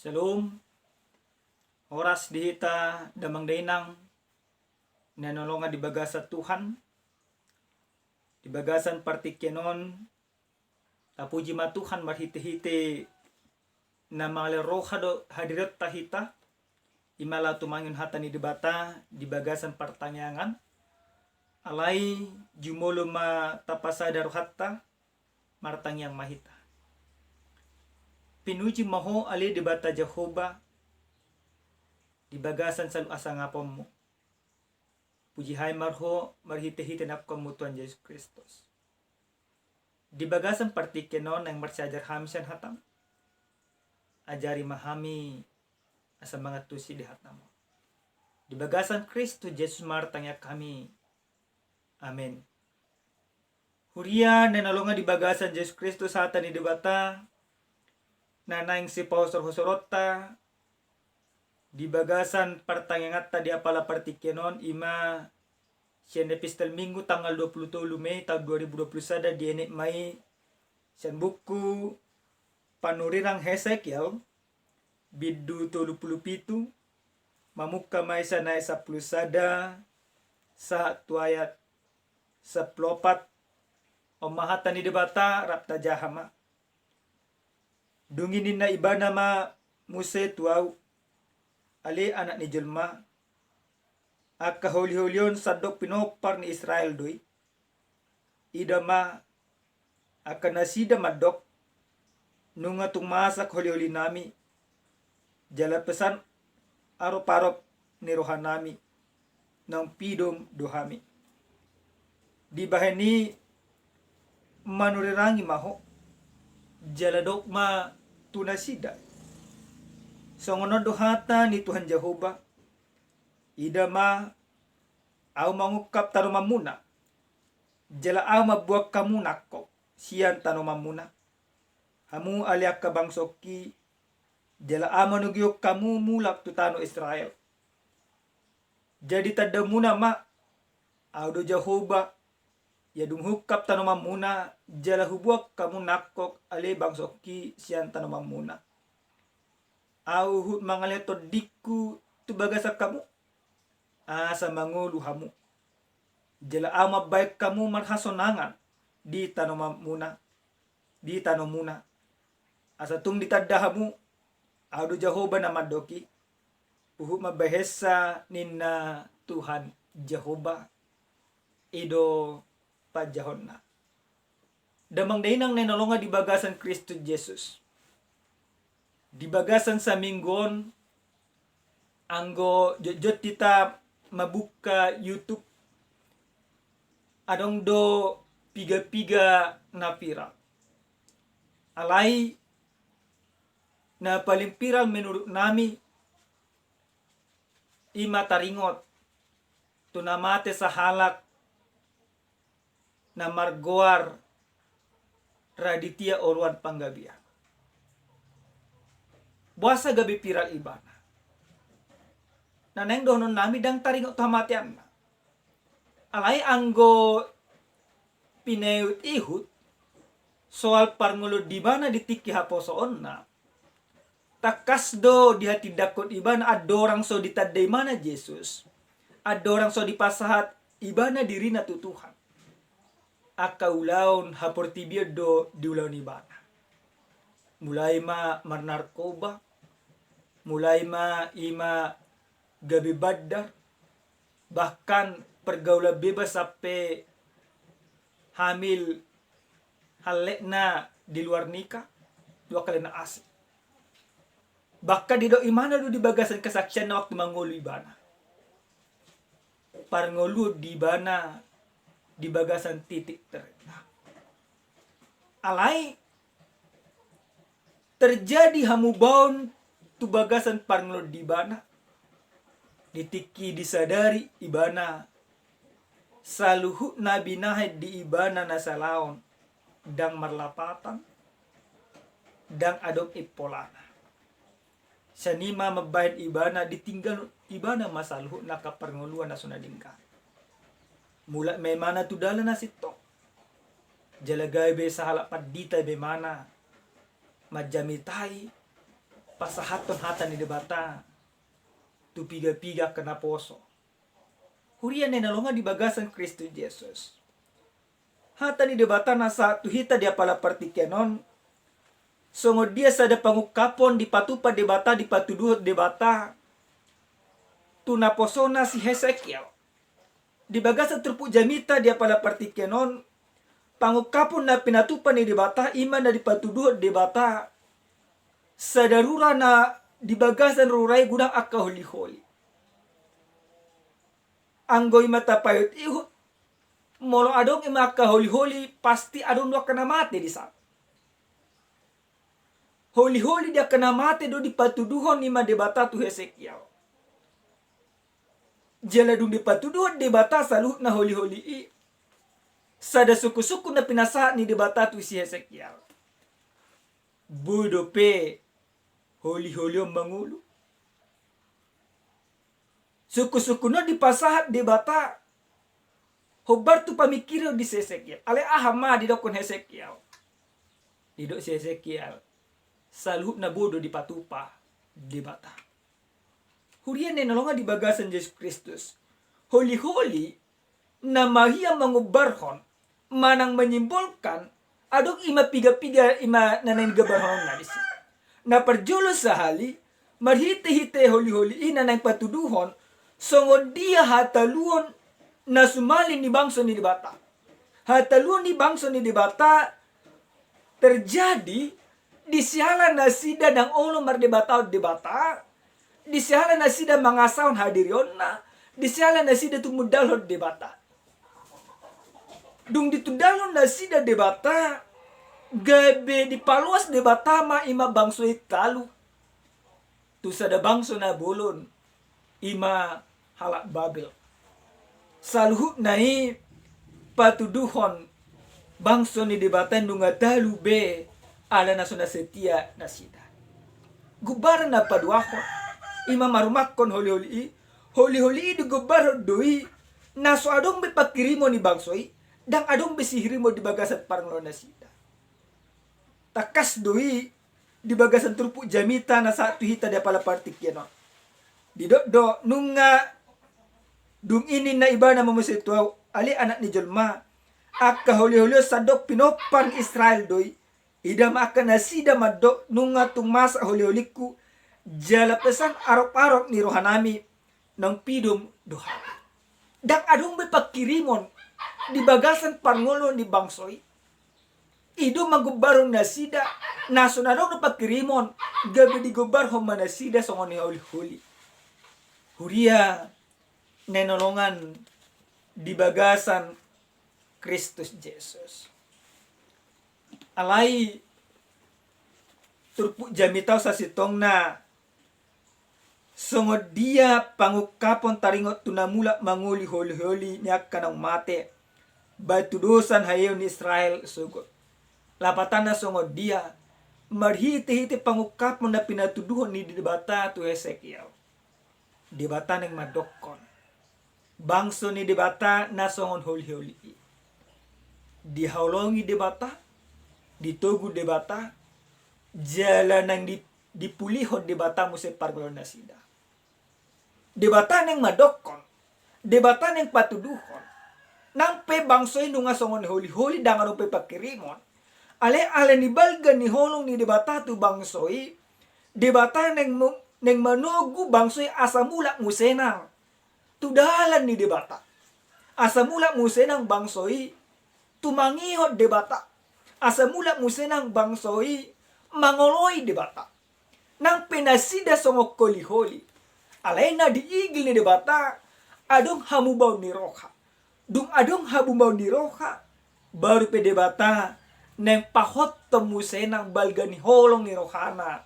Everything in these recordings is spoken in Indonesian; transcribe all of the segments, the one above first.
Shalom, oras dihita damang dainang nanolongan di bagasa Tuhan, di bagasan partikyanon, tapuji ma Tuhan marhiti-hiti na mga roha do hadirat tahita, imala tumangin hata ni debata di bagasan pertanyaan, alay jumulo ma tapasadar hatta martang yang mahita. Pinuji maho ali debata Jehovah di bagasan sa asangapom mo. Puji hai marho marhiti-hiti napkom mo Tuhan Yesus Kristus. Di bagasan partikenon yang marsajar hamsan hatam. Ajari mahami asa mga tusi di hatam mo. Di bagasan Kristus Yesus martangya kami. Amen. Huria na nalunga di bagasan Yesus Kristus hata ni debata nanaing si Pastor Hosorota di bagasan pertanyaan di apala partikenon ima siyan epistel minggu tanggal 27 Mei tahun 2021 di enek mai siyan buku panurirang Hesekiel bidu 37 mamuka mai sana 10 sada sa ayat 14 omahatan ni debata rapta jahama dunginin na iba na ma muse tuaw ali anak ni jelma ak kahuli-hulion sadok pinopar ni Israel doy ida ma akan nasida madok nunga tumasak huli-huli nami jala pesan arop-arop ni rohanami ng pidom duhami di bahani manurirangi maho jala dok ma tunasida so ngono dohata ni Tuhan Jehovah ida ma au mangukap tano mamuna jala au mabuak kamu nakko siyan tano mamuna hamu aliak kabangsoki jala au manugyok kamu mulak tu tano Israel jadi tadamuna ma au do Jehovah ya dunghukap tano mamuna jala hubuak kamu nakok ale bangsoki siyan tano mamuna au hut mangaleto diku tu bagasa kamu asa mangulu hamu jala au mabaik kamu marhasonangan di tano mamuna di tano muna asa tung ditadahamu au do Jehovah na madoki uhut mabahesa ninna Tuhan Jehovah ido pajahonna damang dainang nanolonga di bagasan Kristus Jesus di bagasan sa minggon anggo jot kita mabuka YouTube adong do piga-piga na viral alay na paling viral menurut nami ima taringot tunamate sa halak na margoar Raditya Orwan Panggabia. Buasa gabi piral ibana. Naneng donon nami dang taringot hamatian na. Alay anggo pineut ihut soal parngulod di bana ditiki haposoon na. Takas do di hati dakot ibana adorang so ditadday mana Jesus. Adorang so dipasahat ibana diri na tutuhan. Akaulaon haportibia do diulaon ibana. Mulai ma marnarkoba, mulai ma ima gabi badar, bahkan pergaulan bebas sampai hamil halek na di luar nikah, 2 kali na asik. Bahkan di do imana do di bagasan kesaksian na waktu mangulu ibana. Parngulu di bana di bagasan titik terendah. Alay terjadi hamubaon tu bagasan parngulod di bana ditiki disadari ibana saluhu nabi nahed di ibana nasalaon dang marlapatan dang adok ipolana sanima mabahin ibana ditinggal ibana masaluhu nakaparnguluan na sunadingka mula may mana tudala na sito jalagay be sa halapat dita be mana majamitay pasahaton hata ni debata tu piga-piga kena poso. Hurian nalonga di bagasan Kristus Yesus. Hata ni debata nasa tu hita dia pala partikenon. Songo dia sada pangukapon di patupa debata di patuduhot debata. Tu naposona si Hesekiel. Di bagasan trupu jamita dia pala partikenon. Pangukapon na pinatupa ni debata iman na di patuduhot debata. Sadarura na di bagasan ruray gudang akka holi-holi. Anggoy matapayot ihut. Molo adong ima akka holi-holi pasti adong do kena mati di saat. Holi-holi dia kena mati do di patuduhon ni debata tu Hesekiel. Jaladung di patuduhon debata saluh na holi-holi i. Sada suku-suku na pinasahat ni debata tu si Hesekiel. Budope holi-holi ang mangulu. Suku-suku na dipasahat debata. Hobar tu pamikiro di Hesekiel. Ale ahama di dokon Hesekiel. Di dok si Hesekiel. Saluh na bodo di patupa debata. Hurian na nalonga di bagasan Yesus Kristus. Holi-holi na mahia mangubarhon manang menyimbolkan adong ima piga-piga ima nanayin gabarhon na disi. Na perjulo sa hali marhite-hite holi-holi ina nang patuduhon songon dia hataluon na sumali ni bangso ni debata. Hataluon ni bangso ni debata terjadi di sialan na sida ng ulo mardebata debata. Di sialan na sida mangasahon hadirion na. Di sialan na sida tumudalhod debata. Dung ditudalhon na sida debata. Gabe di paluas debata ma ima bangso italu. Tu sada bangso na bulon. Ima halak Babel. Saluhut nai patuduhon bangso ni debata nunga dalu be ala na suna setia na sida. Gubaran na paduahon. Ima marumakon holi-holi i. Holi-holi i di gubaran doi. Naso adong be pakirimo ni bangsoi. Dang adong be sihirimo di bagasat paranglo na sida. Takas doi di bagasan trupu jamita na satu hita dia pala partik yano. Di do nunga dung ini na iba na mamusituaw ali anak ni Jolma. Akka holi-holi sadok pinopan Israel doi. Idam akan nasida madok nunga tumas holi-holiku. Jala pesan arok-arok ni rohanami ng pidum duha. Dang adong may pagkirimon di bagasan pangolo ni bangsoy. Ido magubarong nasida naso na dong na pagkirimon gabi di gubar hom manasida songon ni huli-huli. Huria nenolongan di bagasan Kristus Jesus. Alay turpu jamitaw sa sitong na sungod dia pangukapon taringot tunamula manguli holi-holi niya kanang mate. Batudusan hayaw ni Israel sugot. Lapatan na sungod dia marhiti-hiti pangukapon na pinatuduhon ni debata tu Hesekiel. Debata ng madokon. Bangso ni debata na sungod holi-holi. Dihaulongi debata. Ditugu debata. Jala nang dipulihon debata mo sa pargolon na sida. Debata ng madokon. Debata ng patuduhon. Nang pe bangsoy nunga songon holi-holi dangan pe pakirimon. Ale ni balga ni holong ni debata tu bangsoy. Debata ng manugu bangsoy asamula musenang. Tudalan ni debata. Asamula musenang bangsoy. Tumangihot debata. Asamula musenang bangsoy. Mangoloy debata. Nang pinasida songok holi-holi. Alay na diigil ni debata. Adong hamubaw ni roha. Dung adong hamubaw ni roha. Baru pe debata. Nang pahot temusay ng balga ni holong ni rohana.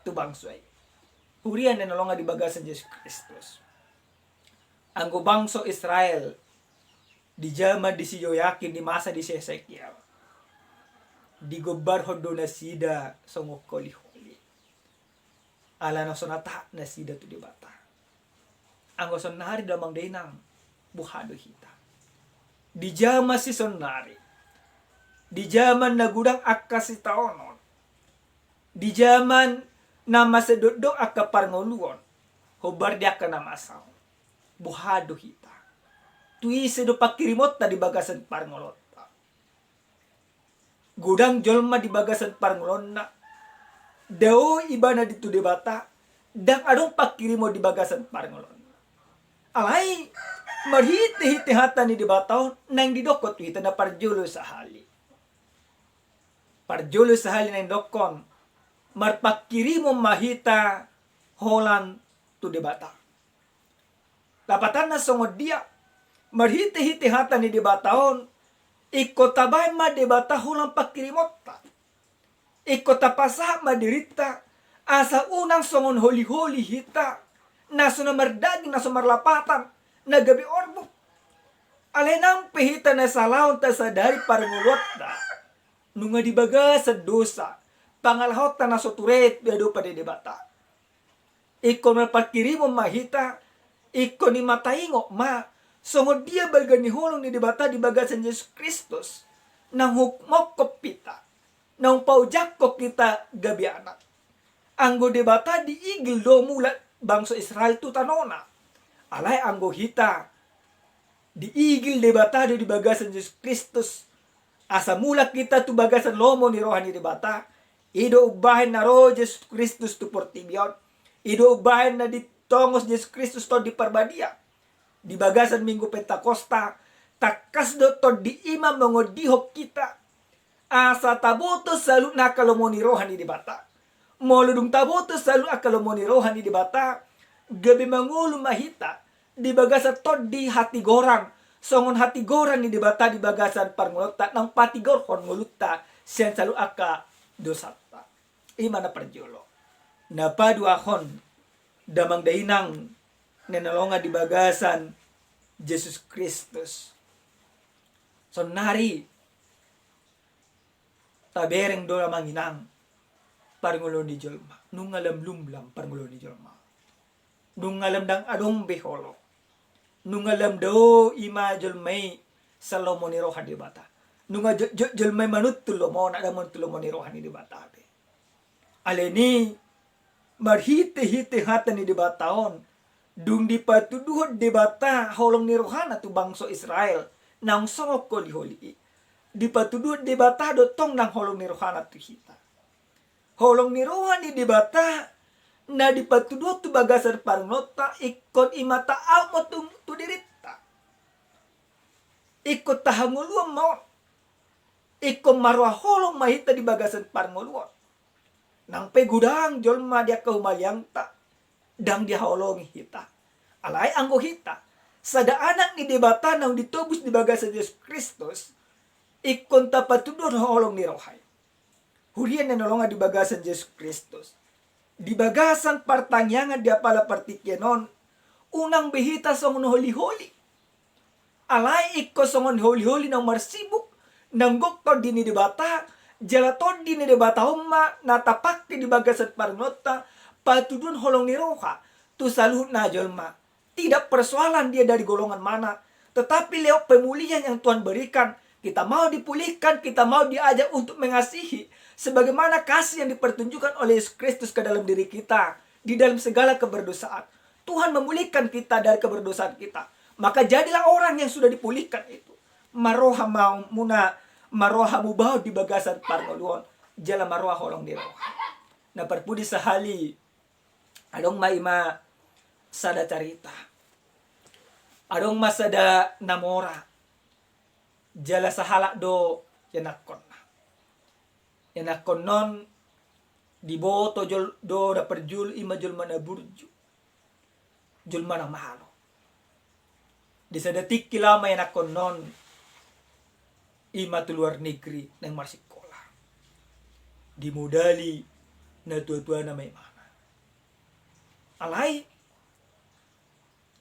Tubangsoy. Hurian na nalonga di bagasan Yesus Kristus. Ang bangso Israel. Di jama di si Yoyakin di masa di si Hesekiel. Di gobar hodo na sida songok holi-holi. Ala na sonata na sida tu debata. Ang goson nahari damang dainang buhado hita. Di jama si sonari. Di jaman na gudang akka si taonon. Di jaman nama sedodok aka parngoluon hobar dia kena masau buhado hita tui sedo pakirimota di bagasan parngolota gudang jolma di bagasan parngolonna dao ibana di tudebata dan adong pakirimo di bagasan parngolonna alai marhite-hite hata ni debataon nang didokot tu hita na parjolo sahali nang dokon marpakirimo mahita holan tu debata lapatan na songod dia marhite-hite hata ni debataon ikotabay ma debata holan pakirimota ikotapasa madirita asa unang songon holi-holi hita naso na mardaging naso marlapatan nagabi orbo alenang pehita na salaon ta sa dari parangulot da nunga dibaga sa dosa pangalahot na soturet bedo pa de debata ikon malpakirimo mahita ikon ni mataingo ma songod dia balga ni holong ni debata di bagasan Yesus Kristus nang hukmok kopita nang paujak ko kita gabi anak anggo debata di igil do mula bangsa Israel tu tanona alay anggo hita di igil debata di bagasan Yesus Kristus asa mula kita tu bagasan lomo ni rohani debata ido ubahin na roh Yesus Kristus tu portibion ido ubahin na ditongos Yesus Kristus to di parbadia di bagasan Minggu Pentakosta takas do to di imam mengodihok kita asa taboto salu na kalomoni rohani debata moludung taboto salu akalomoni rohani debata gabi mangulu mahita di bagasan to di hati gorang songon hati goran ni debata di bagasan parngulota nang patigor hon nguluta sen salu aka dosata imana perjolo napadu ahon damang dainang nenalonga di bagasan Yesus Kristus sonari tabereng dola manginang parngulo ni jolma nungalam lumblam parngulo ni jolma nungalam dang adong beholo nungalam do ima jolmai salomo ni roha di bata nunga jolmai manut tulomo na damon tulomo ni roha ni di bata be aleni marhite-hite hata ni di bataon dung di patuduhod di bata holong ni rohana tu bangso Israel nang songok ko liholi di patuduhod di bata do tong nang holong ni rohana tu hita holong ni rohani di bata na di patuduhod tu bagasan parnota ikon imata amo tu dirita ikon tahanguluan mo ikon marwa holong mahita di bagasan parnguluan nang pegudang jolma dia kaumalyang ta dang dia holongi hita alay anggo hita sada anak ni debata nang ditobus di bagasan Yesus Kristus ikon tapatudod holong ni rohay hurian na nolonga di bagasan Yesus Kristus di bagasan partangyangan dia pala partikyanon unang behita songon holi-holi alay ikko songon holi-holi nang marsibuk nang goktor dini debata jalaton dini debata humma natapakti di bagasan parnota patudun holong ni roha tu saluhut na jolma tidak persoalan dia dari golongan mana tetapi lewat pemulihan yang Tuhan berikan kita mau dipulihkan kita mau diajak untuk mengasihi sebagaimana kasih yang dipertunjukkan oleh Yesus Kristus ke dalam diri kita di dalam segala keberdosaan Tuhan memulihkan kita dari keberdosaan kita maka jadilah orang yang sudah dipulihkan itu maroha mau muna maroha mubah di bagasan parnoluon jala maroha holong di roha na perpudi sahali adong maima sada carita adong masada namora jala sahala do yanakon non diboto jol do da perjul ima jul mana burju jul mana mahalo di sadatik kilama yanakon non ima tu luar negeri nang marsikola dimodali na tua-tua na may mana alay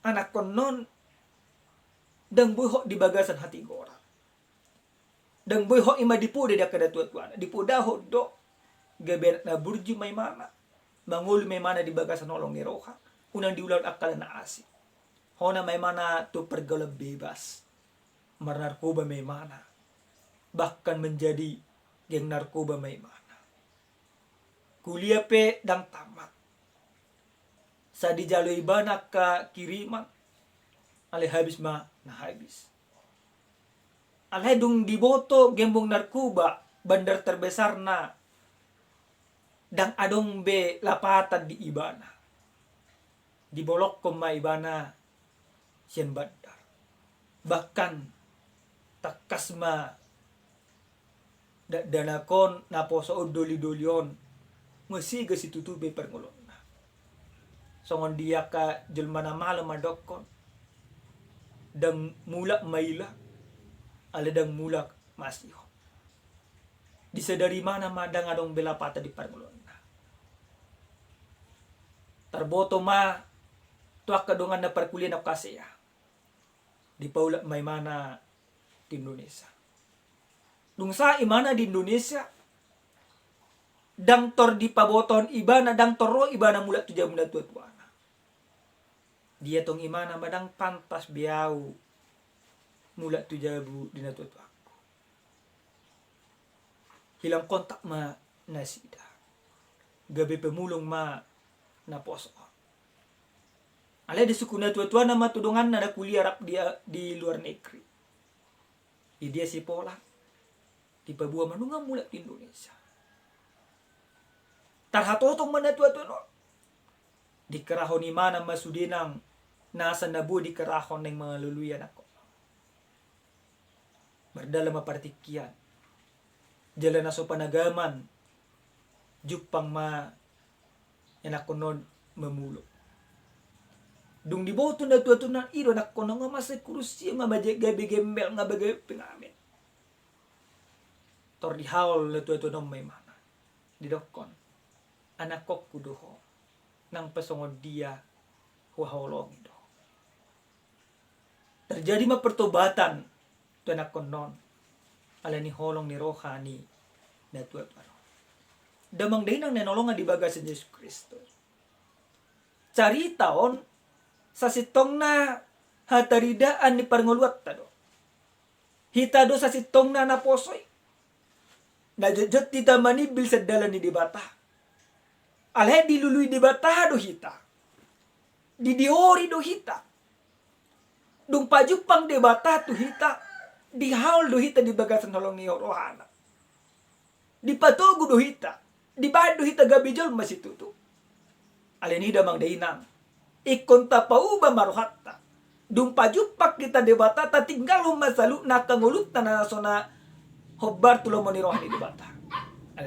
anak konon dang buho di bagasan hati gora dang buho ima dipuda dia kada tua-tua dipuda ho do gaber na burju may mana mangul may mana di bagasan nolong ni roha unang diulat akal na asi hona may mana tu pergaulan bebas marnarkoba may mana bahkan menjadi geng narkoba may mana kuliah pe dang tama sa di jalo ibana ka kiriman ale habis ma na habis. Alhay dung diboto gembong narkoba bandar terbesar na dang adong be lapatan di ibana. Dibolok ko ma ibana siyan bandar. Bahkan takas ma danakon na poso doli-dolion ngasiga si tutube perngulon na. Songon dia ka jelma na malam madokon dang mulak maila aladang mulak masiho. Disadari mana madang adong belapata di perngulon na. Tarboto ma tuak kadungan na perkulian na kasya. Di paula may mana di Indonesia. Dung sa imana di Indonesia dang tor di paboton ibana dang toro ibana mula tu jam tua-tuana. Dia tong imana madang pantas biau mula tu jabu di tua-tua. Hilang kontak ma nasida. Gabi pemulung ma na poso. Alay di suku na tua-tua na matudungan na kuliah rap dia di luar negeri. Dia si pola di pabua manunga mula di Indonesia. Tarhatotong mana tua-tua no. Di kerahon imana masudinang nasa nabu di kerahon ng mga luluyan ako. Berdala mapartikian. Jalan na so panagaman. Jupang ma yan ako nun mamulog. Dung diboto na tua na iro na kono nga masay kurusi nga gabi gembel nga bagay pingamin. Tor di haul na tua nang may mana. Didokon. Anak ko kuduho. Nang pasungod dia huahulong ito. Terjadi mapertobatan ito anak ko non. Ala ni holong ni rohani na tua. Damang day nang nanolongan di baga sa Yesus Kristo. Caritaon sa sitong na hataridaan ni parnguluat tado. Hitado sa sitong na naposoy. Najajot tita manibil sa dala ni dibata. Alhe diluluy dibata do hita. Didiori do hita. Dung pajupang dibata to hita. Dihaul do hita di bagasan holong ni rohana. Dipatugo do hita. Dibad do hita gabijol masituto. Aleni damang dainang. Ikonta pauba maruhatta. Dung pajupak kita debata ta tinggal masalu nakangulut na nasona hobbar tulo mo ni rohani debata.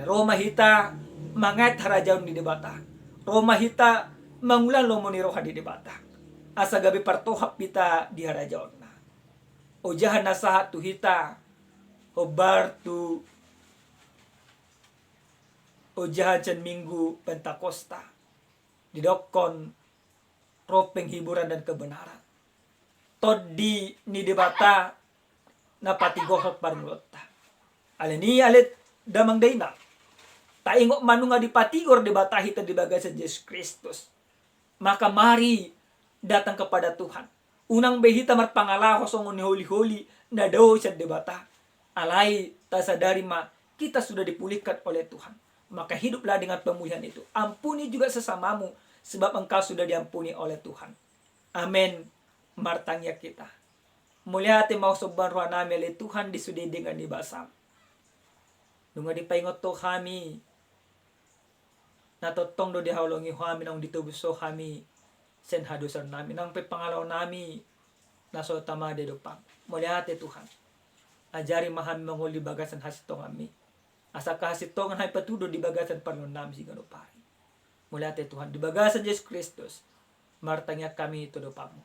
Roma hita mangat harajaw ni debata. Roma hita mangulan lo mo ni rohani debata. Asa gabi partohap kita di harajaw na. O jahan nasahat tu hita hobbar tu o jahan chan minggu Pentakosta. Didokon ropeng hiburan dan kebenaran. Todi ni debata na patigohok parngulota. Aleni alit damang dayna. Taingok manunga di patigor debata hita di bagay sa Yesus Kristus. Maka mari datang kepada Tuhan. Unang behita marpangalaho songon ni holi-holi na daw sa debata. Alay tasadari ma kita sudah dipulihkan oleh Tuhan. Maka hiduplah dengan pemulihan itu. Ampuni juga sesamamu sebab engkau sudah diampuni oleh Tuhan. Amin. Martangya kita. Mulia hati mau soban roh nami oleh Tuhan disudi dengan dibasam. Nunga dipaingot to kami. Natotong do dihaulongi kami nang ditubuso kami. Sen hadusan nami. Nang pepangalaw nami. Naso tama de dupang. Mulia hati Tuhan. Ajari mahami manguli bagasan hasitong kami. Asa kahasitongan hay patudo di bagasan panon nami si ganupari. Mula tayo Tuhan, di bagasan Yesus Kristus, martangya kami ito do pamo.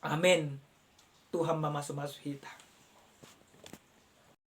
Amen. Tuhan mamasumasu hita.